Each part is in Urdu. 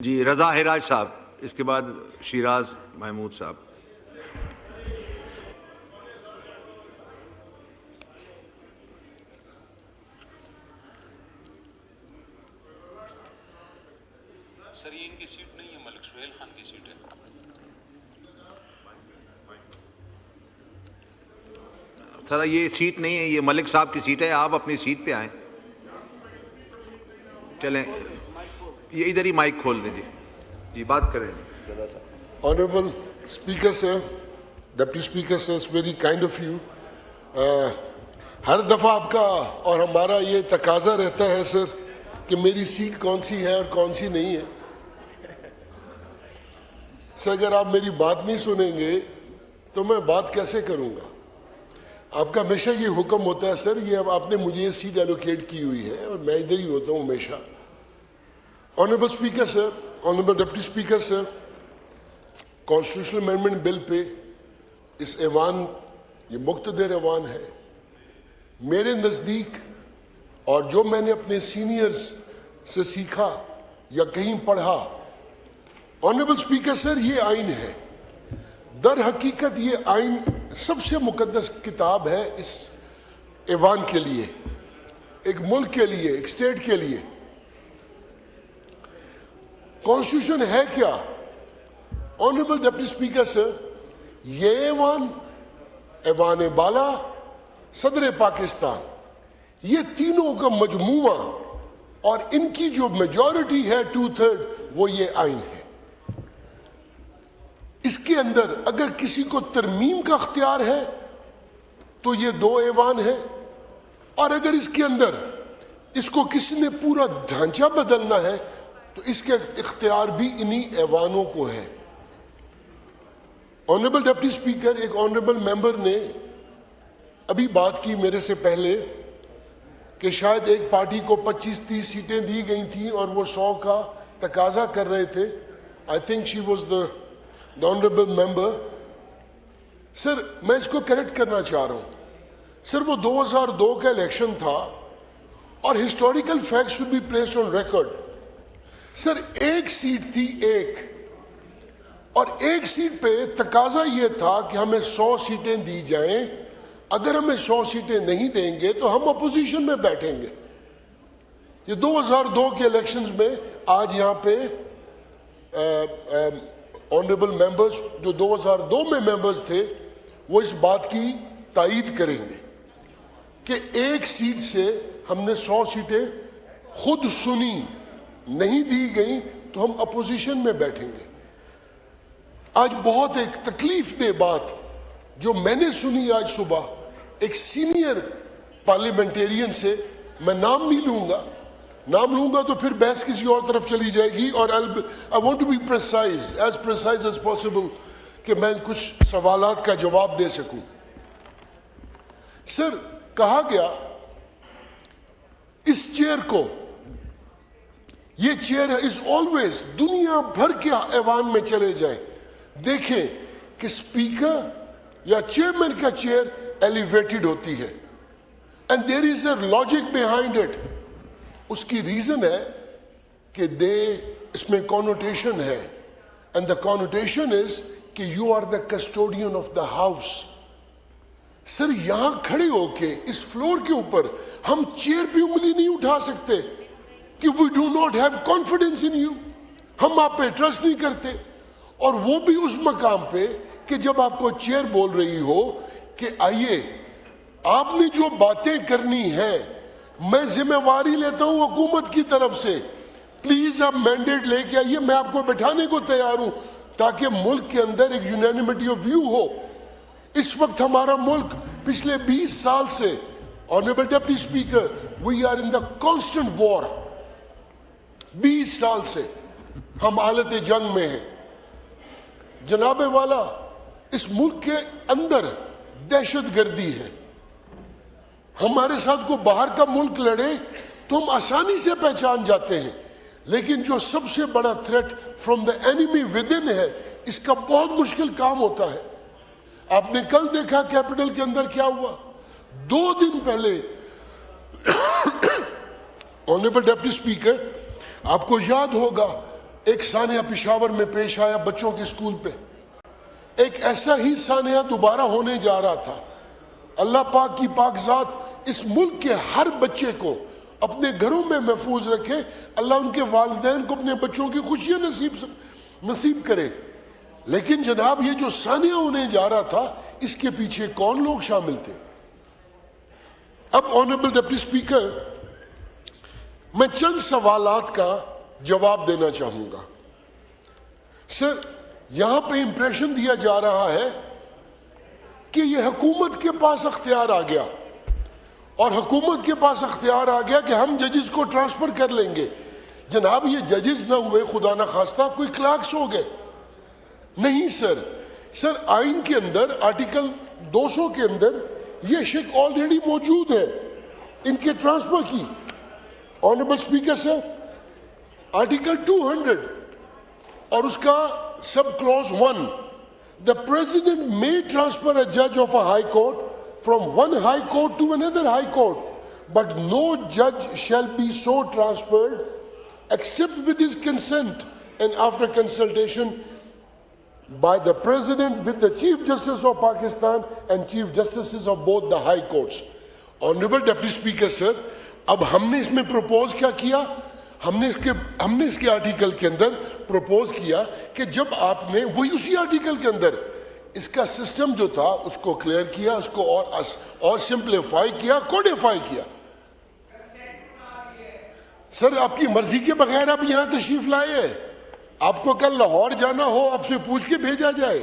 جی رضا ہراج صاحب، اس کے بعد شیراز محمود صاحب۔ سر یہ ان کی سیٹ نہیں ہے، ملک سہیل خان کی سیٹ ہے۔ سر یہ سیٹ نہیں ہے، یہ ملک صاحب کی سیٹ ہے، آپ اپنی سیٹ پہ آئیں۔ چلیں یہ ادھر ہی مائک کھول دیں۔ جی بات کریں رضا صاحب۔ Honorable Speaker sir, Deputy Speaker sir, it's very kind of you. ہر دفعہ آپ کا اور ہمارا یہ تقاضا رہتا ہے سر کہ میری سیٹ کون سی ہے اور کون سی نہیں ہے۔ سر اگر آپ میری بات نہیں سنیں گے تو میں بات کیسے کروں گا؟ آپ کا ہمیشہ یہ حکم ہوتا ہے سر، یہ اب آپ نے مجھے یہ سیٹ ایلوکیٹ کی ہوئی ہے اور میں ادھر ہی ہوتا ہوں ہمیشہ۔ Honorable Speaker sir, Honorable Deputy Speaker sir, constitutional amendment بل پہ اس ایوان، یہ مقتدر ایوان ہے، میرے نزدیک اور جو میں نے اپنے سینئرز سے سیکھا یا کہیں پڑھا، آنریبل اسپیکر سر یہ آئین ہے، در حقیقت یہ آئین سب سے مقدس کتاب ہے اس ایوان کے لیے، ایک ملک کے لیے، ایک اسٹیٹ کے لیے۔ کانسٹیٹیوشن ہے کیا؟ آنریبل ڈپٹی اسپیکر سر، یہ ایوان بالا، صدر پاکستان، یہ تینوں کا مجموعہ اور ان کی جو میجورٹی ہے 2/3 وہ یہ آئین ہے۔ اس کے اندر اگر کسی کو ترمیم کا اختیار ہے تو یہ 2 ایوان ہیں، اور اگر اس کے اندر اس کو کسی نے پورا ڈھانچہ بدلنا ہے تو اس کے اختیار بھی انہی ایوانوں کو ہے۔ آنریبل ڈپٹی اسپیکر، ایک آنریبل ممبر نے ابھی بات کی میرے سے پہلے کہ شاید ایک پارٹی کو 25-30 سیٹیں دی گئی تھیں اور وہ 100 کا تقاضا کر رہے تھے۔ I think she was the honourable member. Sir میں اس کو کریکٹ کرنا چاہ رہا ہوں۔ سر وہ 2002 کا الیکشن تھا اور historical fact should be placed on record. Sir ایک سیٹ تھی، ایک، اور ایک سیٹ پہ تقاضا یہ تھا کہ ہمیں 100 سیٹیں دی جائیں، اگر ہمیں 100 سیٹیں نہیں دیں گے تو ہم اپوزیشن میں بیٹھیں گے۔ یہ 2002 کے الیکشنز میں آج یہاں پہ آنریبل ممبرز جو 2002 میں ممبرز تھے وہ اس بات کی تائید کریں گے کہ ایک سیٹ سے ہم نے 100 سیٹیں خود سنی، نہیں دی گئیں تو ہم اپوزیشن میں بیٹھیں گے۔ آج بہت ایک تکلیف دہ بات جو میں نے سنی آج صبح ایک سینئر پارلیمنٹیرین سے، میں نام نہیں لوں گا، نام لوں گا تو پھر بحث کسی اور طرف چلی جائے گی، اور I want to be precise, as precise as possible کہ میں کچھ سوالات کا جواب دے سکوں۔ سر کہا گیا اس چیئر کو، یہ چیئر is always، دنیا بھر کے ایوان میں چلے جائیں دیکھیں کہ اسپیکر یا چیئرمین کا چیئر ایلیویٹڈ ہوتی ہے، and there is a logic behind it. اس کی ریزن ہے کہ اس میں کونوٹیشن ہے، اینڈ دا کونوٹیشن از کہ you are the custodian of the house. Sir یہاں کھڑے ہو کے اس فلور کے اوپر ہم چیئر پہ انگلی نہیں اٹھا سکتے کہ we do not have confidence in you, ہم آپ پہ ٹرسٹ نہیں کرتے، اور وہ بھی اس مقام پہ کہ جب آپ کو چیئر بول رہی ہو کہ آئیے آپ نے جو باتیں کرنی ہیں میں ذمہ واری لیتا ہوں حکومت کی طرف سے، پلیز آپ مینڈیٹ لے کے آئیے، میں آپ کو بٹھانے کو تیار ہوں تاکہ ملک کے اندر ایک یونینیمٹی آف ویو ہو۔ اس وقت ہمارا ملک پچھلے 20 سال سے، honourable deputy speaker, we are in the constant war, 20 سال سے ہم حالت جنگ میں ہیں۔ جناب والا، اس ملک کے اندر دہشت گردی ہے، ہمارے ساتھ کو باہر کا ملک لڑے تو ہم آسانی سے پہچان جاتے ہیں، لیکن جو سب سے بڑا threat from the enemy with in ہے، اس کا بہت مشکل کام ہوتا ہے۔ آپ نے کل دیکھا کیپٹل کے اندر کیا ہوا، 2 دن پہلے آنریبل ڈپٹی اسپیکر، آپ کو یاد ہوگا ایک سانحہ پشاور میں پیش آیا بچوں کے اسکول پہ. ایک ایسا ہی سانحہ دوبارہ ہونے جا رہا تھا. اللہ پاک کی پاک ذات اس ملک کے ہر بچے کو اپنے گھروں میں محفوظ رکھے. اللہ ان کے والدین کو اپنے بچوں کی خوشیاں نصیب کرے. لیکن جناب یہ جو سانحہ ہونے جا رہا تھا اس کے پیچھے کون لوگ شامل تھے؟ اب آنریبل ڈپٹی اسپیکر میں چند سوالات کا جواب دینا چاہوں گا. سر یہاں پہ امپریشن دیا جا رہا ہے کہ یہ حکومت کے پاس اختیار آ گیا اور حکومت کے پاس اختیار آ گیا کہ ہم ججز کو ٹرانسفر کر لیں گے. جناب یہ ججز نہ ہوئے خدا نہ خواستہ کوئی کلرکس ہو گئے. نہیں سر آئین کے اندر آرٹیکل 200 کے اندر یہ شک آلریڈی موجود ہے ان کے ٹرانسفر کی. آنریبل اسپیکر سر آرٹیکل 200 اور اس کا سب close 1 the president may transfer a judge of a high court from one high court to another high court, but no judge shall be so transferred except with his consent and after consultation by the president with the chief justice of Pakistan and chief justices of both the high courts. Honorable Deputy Speaker sir, اب ہم نے اس میں پروپوز کیا کیا؟ ہم نے اس کے آرٹیکل کے اندر پروپوز کیا کہ جب آپ نے وہی اسی آرٹیکل کے اندر اس کا سسٹم جو تھا اس کو کلیئر کیا, اس کو اور سمپلیفائی کیا, کوڈیفائی کیا. سر آپ کی مرضی کے بغیر آپ یہاں تشریف لائے ہیں. آپ کو کل لاہور جانا ہو آپ سے پوچھ کے بھیجا جائے.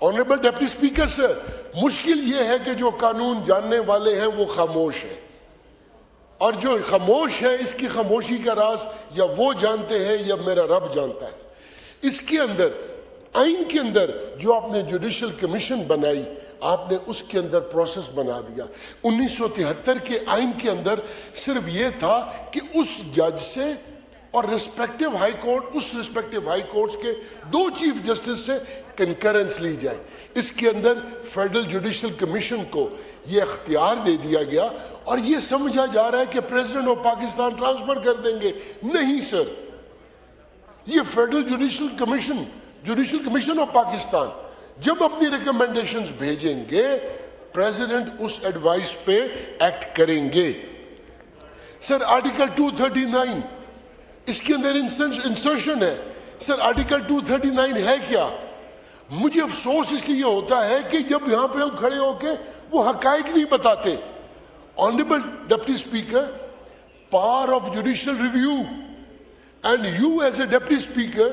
آنریبل ڈپٹی اسپیکر سر مشکل یہ ہے کہ جو قانون جاننے والے ہیں وہ خاموش ہیں, اور جو خاموش ہے اس کی خاموشی کا راز یا وہ جانتے ہیں یا میرا رب جانتا ہے. اس کے اندر آئین کے اندر جو آپ نے جوڈیشل کمیشن بنائی آپ نے اس کے اندر پروسیس بنا دیا. 1973 کے آئین کے اندر صرف یہ تھا کہ اس جج سے اور ریسپیکٹیو ہائی کورٹ, اس ریسپیکٹیو ہائی کورٹس کے 2 چیف جسٹس سے کنکرنس لی جائے. اس کے اندر فیڈرل جوڈیشل کمیشن کو یہ اختیار دے دیا گیا اور یہ سمجھا جا رہا ہے کہ پریزیڈنٹ آف پاکستان ٹرانسفر کر دیں گے. نہیں سر, یہ federal judicial commission of Pakistan جب اپنی ریکمنڈیشنز بھیجیں گے پریزیڈنٹ اس ایڈوائس پہ ایکٹ کریں گے. سر آرٹیکل 239 اس کے اندر انسرشن ہے. سر آرٹیکل 239 ہے کیا؟ مجھے افسوس اس لیے ہوتا ہے کہ جب یہاں پہ ہم کھڑے ہو کے وہ حقائق نہیں بتاتے. Honourable deputy speaker, power of judicial review and you as a deputy speaker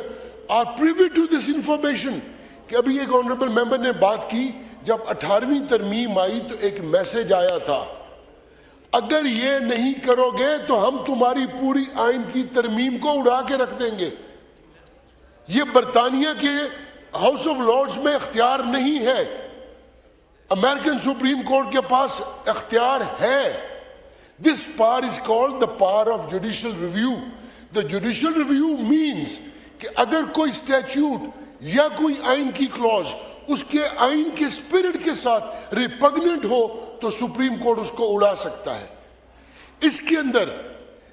are privy to this information. کہ ابھی ایک آنریبل ممبر نے بات کی جب 18ویں ترمیم آئی تو ایک میسج آیا تھا اگر یہ نہیں کرو گے تو ہم تمہاری پوری آئین کی ترمیم کو اڑا کے رکھ دیں گے. یہ برطانیہ کے ہاؤس آف لارڈز میں اختیار نہیں ہے, امریکن سپریم کورٹ کے پاس اختیار ہے. This power is called the power of judicial review. The judicial review means کہ اگر کوئی اسٹیچیوٹ یا کوئی آئین کی کلوز اس کے آئین کے اسپرٹ کے ساتھ ریپگننٹ ہو تو سپریم کورٹ اس کو اڑا سکتا ہے. اس کے اندر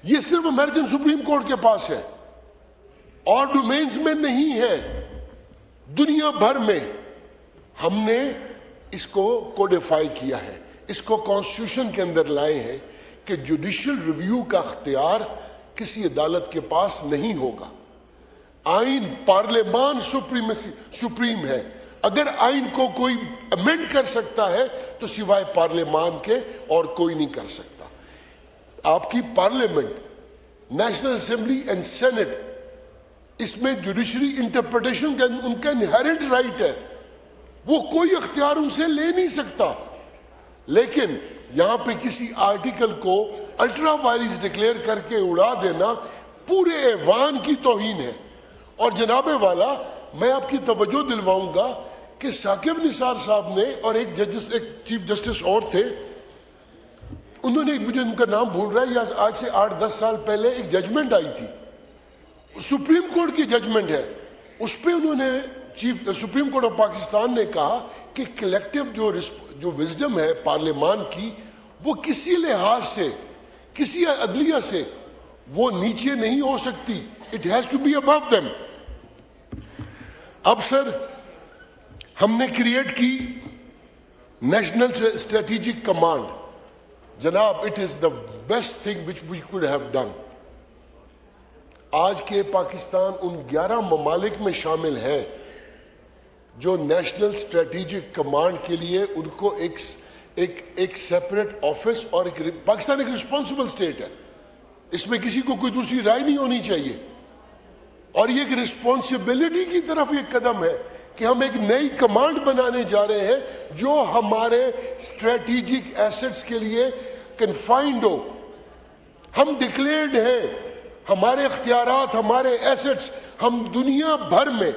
یہ صرف امریکن سپریم کورٹ کے پاس ہے اور ڈومینز میں نہیں ہے. دنیا بھر میں ہم نے اس کو کوڈیفائی کیا ہے, اس کو کانسٹیٹیوشن کے اندر لائے ہیں کہ جوڈیشل ریویو کا اختیار کسی عدالت کے پاس نہیں ہوگا. آئین پارلیمان سپریم ہے. اگر آئین کو کوئی امینڈ کر سکتا ہے تو سوائے پارلیمان کے اور کوئی نہیں کر سکتا. آپ کی parliament, national assembly and senate, اس میں جوڈیشری انٹرپریٹیشن کا ان کا انہیرنٹ رائٹ ہے, وہ کوئی اختیار ان سے لے نہیں سکتا. لیکن یہاں پہ کسی آرٹیکل کو الٹرا وائرس ڈکلیئر کر کے اڑا دینا پورے ایوان کی توہین ہے. اور جناب والا میں آپ کی توجہ دلواؤں گا کہ ثاقب نثار صاحب نے اور ایک چیف جسٹس اور تھے, انہوں نے, مجھے ان کا نام بھول رہا ہے, آج سے 8-10 سال پہلے ایک ججمنٹ آئی تھی, سپریم کورٹ کی ججمنٹ ہے, اس پہ انہوں نے سپریم کورٹ آف پاکستان نے کہا کہ کلیکٹیو جو وزڈم ہے پارلیمان کی وہ کسی لحاظ سے, کسی عدلیہ سے وہ نیچے نہیں ہو سکتی, It has to be above them. اب سر ہم نے کریٹ کی نیشنل اسٹریٹجک کمانڈ. جناب it is the best thing which we could have done. آج کے پاکستان ان 11 ممالک میں شامل ہے جو نیشنل اسٹریٹجک کمانڈ کے لیے ان کو ایک سیپریٹ آفس اور پاکستان ایک رسپانسبل اسٹیٹ ہے. اس میں کسی کو کوئی دوسری رائے نہیں ہونی چاہیے. اور یہ ایک رسپانسبلٹی کی طرف یہ قدم ہے کہ ہم ایک نئی کمانڈ بنانے جا رہے ہیں جو ہمارے اسٹریٹجک ایسٹس کے لیے کنفائنڈ ہو. ہم ڈکلیئرڈ ہیں, ہمارے اختیارات, ہمارے ایسٹس, ہم دنیا بھر میں,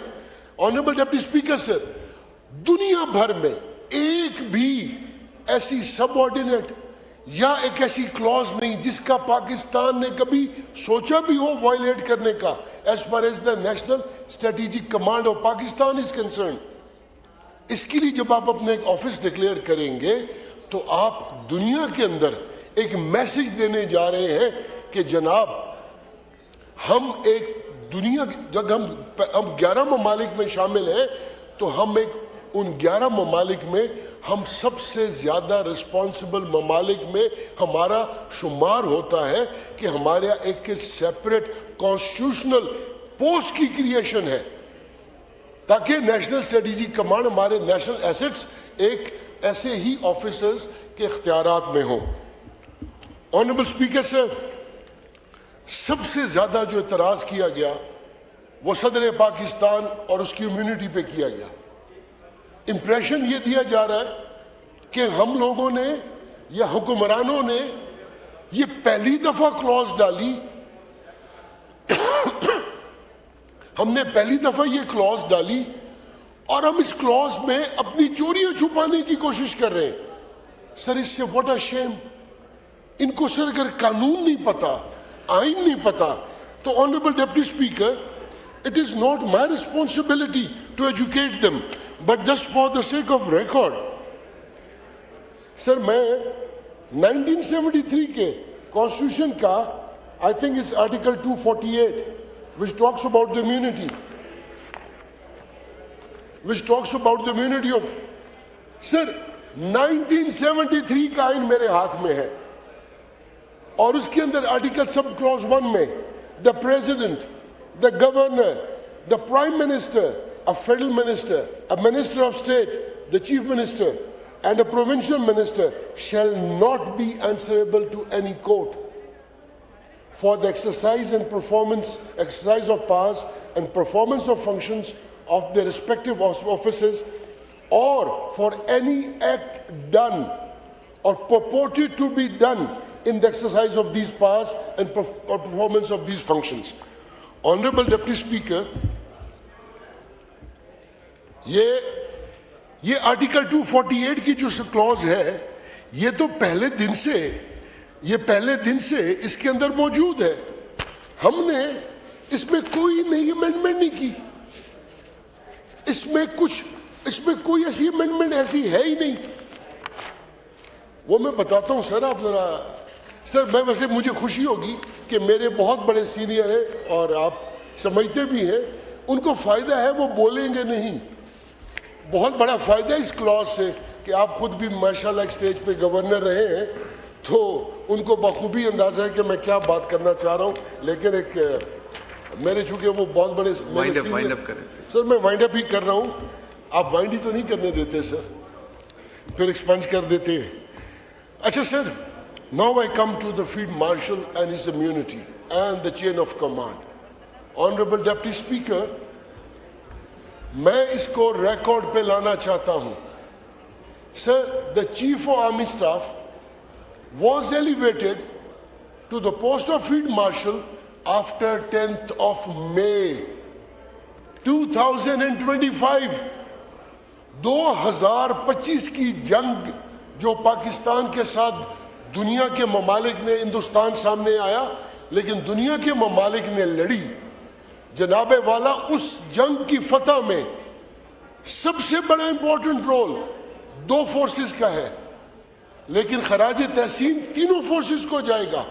آنریبل ڈپٹی اسپیکر سر, دنیا بھر میں ایک بھی ایسی سب آرڈینیٹ یا ایک ایسی کلوز نہیں جس کا پاکستان نے کبھی سوچا بھی ہو وائلیٹ کرنے کا as far as the national strategic command of Pakistan is concern. اس کے لیے جب آپ اپنے ایک آفس ڈکلیئر کریں گے تو آپ دنیا کے اندر ایک میسج دینے جا رہے ہیں کہ جناب ہم ایک دنیا, جب ہم 11 ممالک میں شامل ہیں تو ہم ایک ان 11 ممالک میں ہم سب سے زیادہ رسپانسبل ممالک میں ہمارا شمار ہوتا ہے کہ ہمارا ایک سیپریٹ کانسٹیٹیوشنل پوسٹ کی کریشن ہے تاکہ نیشنل اسٹریٹجک کمانڈ ہمارے نیشنل ایسٹس ایک ایسے ہی آفیسرز کے اختیارات میں ہوں. آنریبل اسپیکر صاحب, سب سے زیادہ جو اعتراض کیا گیا وہ صدر پاکستان اور اس کی امیونٹی پہ کیا گیا. امپریشن یہ دیا جا رہا ہے کہ ہم لوگوں نے یا حکمرانوں نے یہ پہلی دفعہ کلوز ڈالی, ہم نے پہلی دفعہ یہ کلوز ڈالی اور ہم اس کلوز میں اپنی چوریاں چھپانے کی کوشش کر رہے ہیں. سر اس سے واٹ اے شیم. ان کو سر اگر قانون نہیں پتا, آئین نہیں پتا تو honourable deputy speaker it is not my responsibility to educate them, but just for the sake of record. سر میں 1973 کے کانسٹیٹیوشن کا I think it's article 248 which talks about the immunity, of سر 1973 کا آئین میرے ہاتھ میں ہے اور اس کے اندر آرٹیکل سب کلوز 1 میں the president, the governor, the prime minister, a federal minister, a minister of state, the chief minister, and a provincial minister shall not be answerable to any court for the exercise of powers and performance of functions of their respective offices, or for any act done or purported to be done in the exercise of these powers and performance of these functions. Honorable Deputy Speaker, یہ آرٹیکل 248 کی جو کلوز ہے یہ تو پہلے دن سے اس کے اندر موجود ہے. ہم نے اس میں کوئی نئی امینڈمنٹ نہیں کی, اس میں کوئی ایسی امینڈمنٹ ایسی ہے ہی نہیں. وہ میں بتاتا ہوں سر, آپ ذرا سر, میں ویسے مجھے خوشی ہوگی کہ میرے بہت بڑے سینئر ہیں اور آپ سمجھتے بھی ہیں, ان کو فائدہ ہے, وہ بولیں گے نہیں. بہت بڑا فائدہ ہے اس کلوز سے کہ آپ خود بھی ماشاءاللہ ایک سٹیج پہ گورنر رہے ہیں تو ان کو بخوبی اندازہ ہے کہ میں کیا بات کرنا چاہ رہا ہوں. لیکن ایک میرے چونکہ وہ بہت بڑے سر, میں وائنڈ اپ ہی کر رہا ہوں, آپ وائنڈ ہی تو نہیں کرنے دیتے سر, پھر ایکسپنج کر دیتے ہیں. اچھا سر, now I come to the Field Marshal and his immunity and the chain of command. Honorable Deputy Speaker, میں اس کو ریکارڈ پہ لانا چاہتا ہوں. Sir, the Chief of Army Staff was elevated to the post of Field Marshal after 10th of May 2025. 2025 کی جنگ جو پاکستان کے ساتھ دنیا کے ممالک نے, ہندوستان سامنے آیا لیکن دنیا کے ممالک نے لڑی. جناب والا, اس جنگ کی فتح میں سب سے بڑا امپورٹنٹ رول 2 فورسز کا ہے, لیکن خراج تحسین تینوں فورسز کو جائے گا.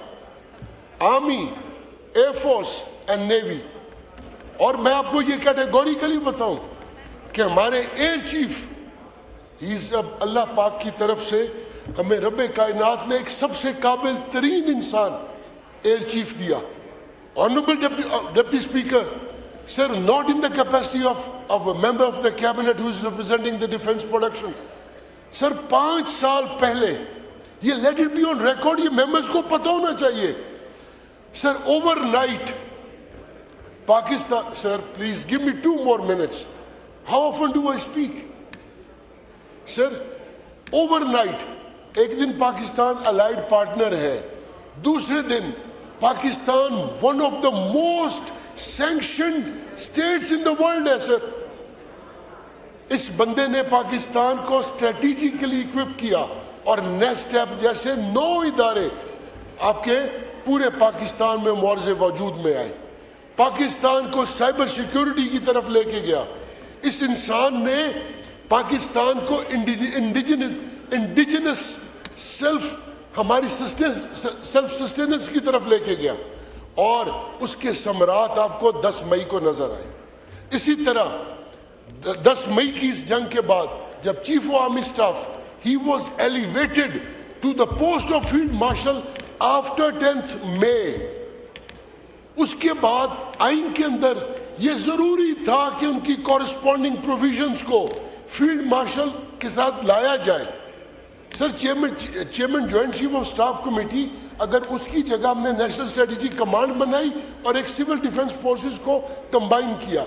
Army, air force and navy. اور میں آپ کو یہ کیٹیگوریکلی بتاؤں کہ ہمارے ایئر چیف اللہ پاک کی طرف سے ہمیں رب کائنات نے ایک سب سے قابل ترین انسان ایئر چیف دیا. Honourable deputy speaker sir, not in the capacity of a member of the cabinet who is representing the defense production. سر 5 سال پہلے, یہ let it be on record, یہ ممبرز کو پتہ ہونا چاہیے. Sir over night Pakistan, sir please give me 2 more minutes. How often do I speak? Sir over night ایک دن پاکستان allied partner ہے, دوسرے دن Pakistan one of the most sanctioned states in the world ہے. سر اس بندے نے پاکستان کو اسٹریٹجیکلی اکوپ کیا اور نیسٹیپ جیسے 9 ادارے آپ کے پورے پاکستان میں معرض وجود میں آئے, پاکستان کو سائبر سیکیورٹی کی طرف لے کے گیا. اس انسان نے پاکستان کو انڈیجنس سیلف ہماری سیلف سسٹیننس کی طرف لے کے گیا, اور اس کے ثمرات آپ کو 10 مئی کو نظر آئے. اسی طرح 10 مئی کی اس جنگ کے بعد جب chief of army staff he was elevated to the post of field marshal after 10th مئی, اس کے بعد آئین کے اندر یہ ضروری تھا کہ ان کی کورسپونڈنگ پروویژنز کو فیلڈ مارشل کے ساتھ لایا جائے. Sir chairman joint chief of staff committee, اگر اس کی جگہ ہم نے نیشنل اسٹریٹجی کمانڈ بنائی اور ایک سول ڈیفنس فورسز کو کمبائن کیا,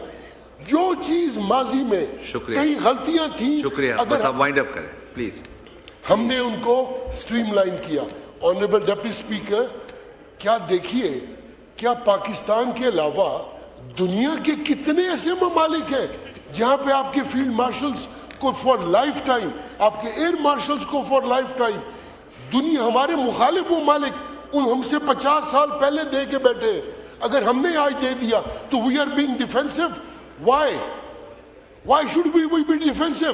جو چیز ماضی میں کئی غلطیاں تھیں, شکریہ, بس آپ وائنڈ اپ کریں پلیز. ہم نے ان کو سٹریم لائن کیا. آنریبل ڈپٹی اسپیکر, کیا دیکھیے, کیا پاکستان کے علاوہ دنیا کے کتنے ایسے ممالک ہیں جہاں پہ آپ کے فیلڈ مارشلز کو فار لائف ٹائم, آپ کے ایئر مارشلز کو فار لائف ٹائم, دنیا ہمارے مخالف ممالک ان ہم سے 50 سال پہلے دے کے بیٹھے ہیں. اگر ہم نے آج دے دیا تو we are being defensive. Why should we be defensive?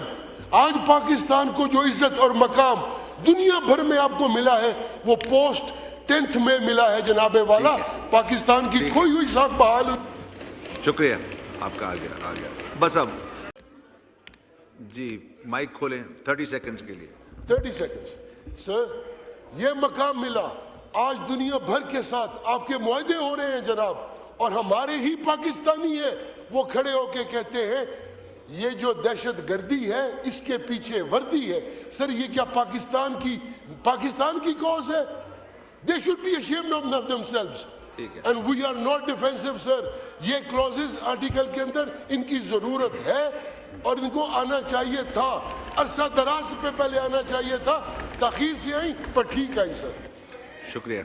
آج پاکستان کو جو عزت اور مقام دنیا بھر میں آپ کو ملا ہے وہ پوسٹ 10th میں ملا ہے جناب والا. پاکستان کی کھوئی ہوئی ساکھ بحال ہوئی. شکریہ آپ کا, آ گیا بس. اب جی مائک کھولیں 30 سیکنڈز کے لیے. 30 سیکنڈز. سر یہ مقام ملا, آج دنیا بھر کے ساتھ آپ کے معاہدے ہو رہے ہیں جناب, اور ہمارے ہی پاکستانی ہیں وہ کھڑے ہو کے کہتے ہیں یہ جو دہشت گردی ہے اس کے پیچھے وردی ہے. سر یہ کیا پاکستان کی کاز ہے؟ They should be ashamed of themselves. And we are not defensive, sir. یہ clauses آرٹیکل کے اندر ان کی ضرورت ہے اور ان کو آنا چاہیے تھا, عرصہ دراز پہ پہلے آنا چاہیے تھا, تاخیر سے آئی پر ٹھیک آئی. سر شکریہ.